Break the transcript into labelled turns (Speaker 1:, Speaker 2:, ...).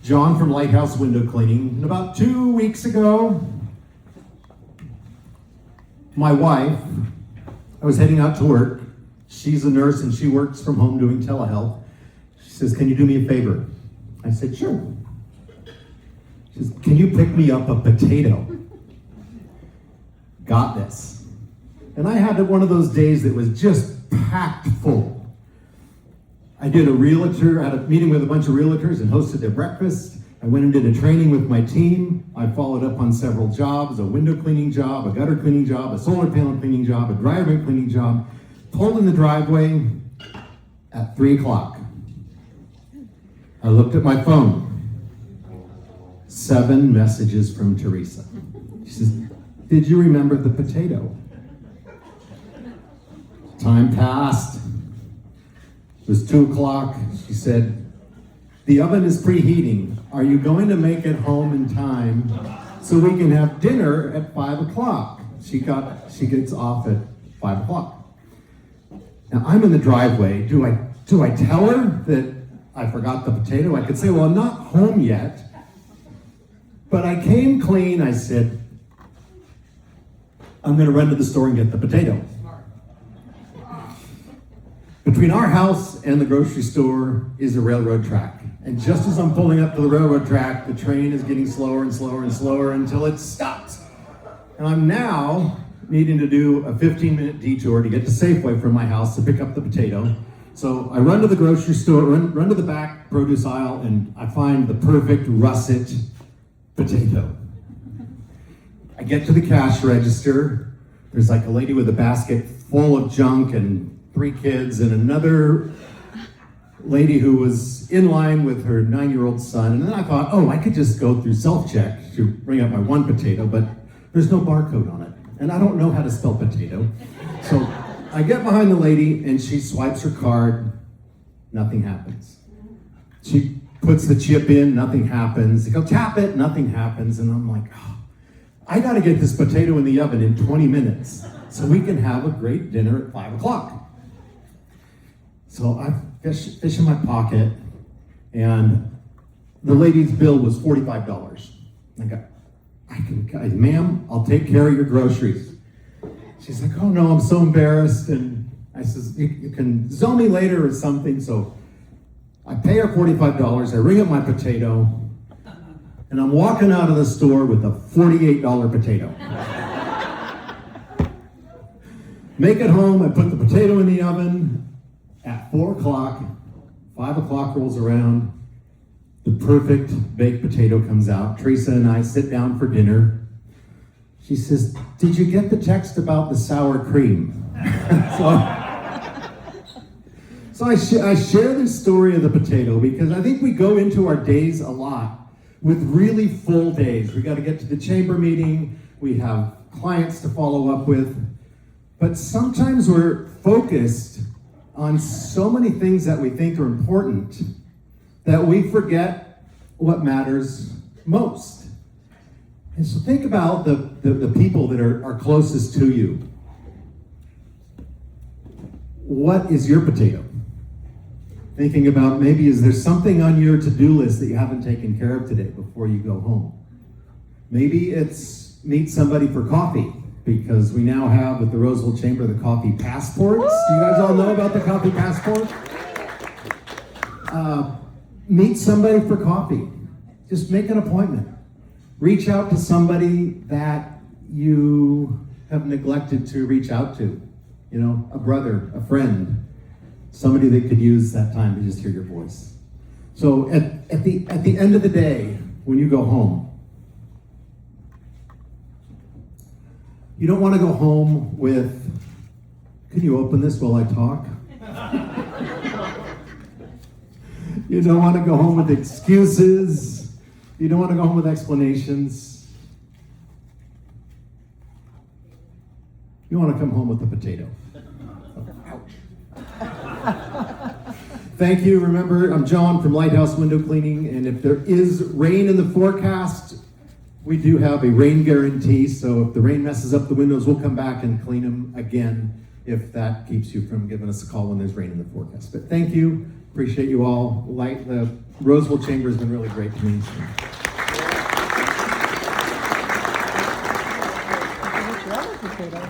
Speaker 1: John from Lighthouse Window Cleaning. And about 2 weeks ago, my wife, I was heading out to work. She's a nurse and she works from home doing telehealth. She says, "Can you do me a favor?" I said, "Sure." She says, "Can you pick me up a potato?" Got this. And I had one of those days that was just packed full. I had a meeting with a bunch of realtors and hosted their breakfast. I went and did a training with my team. I followed up on several jobs, a window cleaning job, a gutter cleaning job, a solar panel cleaning job, a dryer vent cleaning job. Pulled in the driveway at 3 o'clock. I looked at my phone. 7 messages from Teresa. She says, "Did you remember the potato?" Time passed. It was 2 o'clock. She said, "The oven is preheating. Are you going to make it home in time so we can have dinner at 5 o'clock? She gets off at 5 o'clock. Now I'm in the driveway. Do I tell her that I forgot the potato? I could say, "Well, I'm not home yet." But I came clean. I said, "I'm going to run to the store and get the potato." Between our house and the grocery store is a railroad track. And just as I'm pulling up to the railroad track, the train is getting slower and slower and slower until it stops. And I'm now needing to do a 15-minute detour to get to Safeway from my house to pick up the potato. So I run to the grocery store, run to the back produce aisle, and I find the perfect russet potato. I get to the cash register. There's like a lady with a basket full of junk and 3 kids and another lady who was in line with her 9-year-old son. And then I thought, I could just go through self-check to bring up my 1 potato, but there's no barcode on it. And I don't know how to spell potato. So I get behind the lady and she swipes her card. Nothing happens. She puts the chip in, nothing happens. They go tap it, nothing happens. And I'm like, I gotta get this potato in the oven in 20 minutes so we can have a great dinner at 5 o'clock. So I fish in my pocket, and the lady's bill was $45. I go, "Ma'am, I'll take care of your groceries." She's like, "Oh no, I'm so embarrassed." And I says, you can zone me later or something. So I pay her $45, I ring up my potato, and I'm walking out of the store with a $48 potato. Make it home, I put the potato in the oven. At 4 o'clock, 5 o'clock rolls around, the perfect baked potato comes out. Teresa and I sit down for dinner. She says, "Did you get the text about the sour cream?" So I share this story of the potato because I think we go into our days a lot with really full days. We got to get to the chamber meeting. We have clients to follow up with. But sometimes we're focused on so many things that we think are important that we forget what matters most. And so think about the people that are closest to you. What is your potato? Thinking about maybe is there something on your to-do list that you haven't taken care of today before you go home? Maybe it's meet somebody for coffee, because we now have with the Roseville Chamber the coffee passports. Do you guys all know about the coffee passport? Meet somebody for coffee. Just make an appointment. Reach out to somebody that you have neglected to reach out to. A brother, a friend, somebody that could use that time to just hear your voice. So at the end of the day, when you go home, you don't want to go home with, "Can you open this while I talk?" You don't want to go home with excuses. You don't want to go home with explanations. You want to come home with a potato. Thank you. Remember, I'm John from Lighthouse Window Cleaning, and if there is rain in the forecast, we do have a rain guarantee, so if the rain messes up the windows, we'll come back and clean them again if that keeps you from giving us a call when there's rain in the forecast. But thank you. Appreciate you all. Light the Roseville Chamber has been really great to me. So.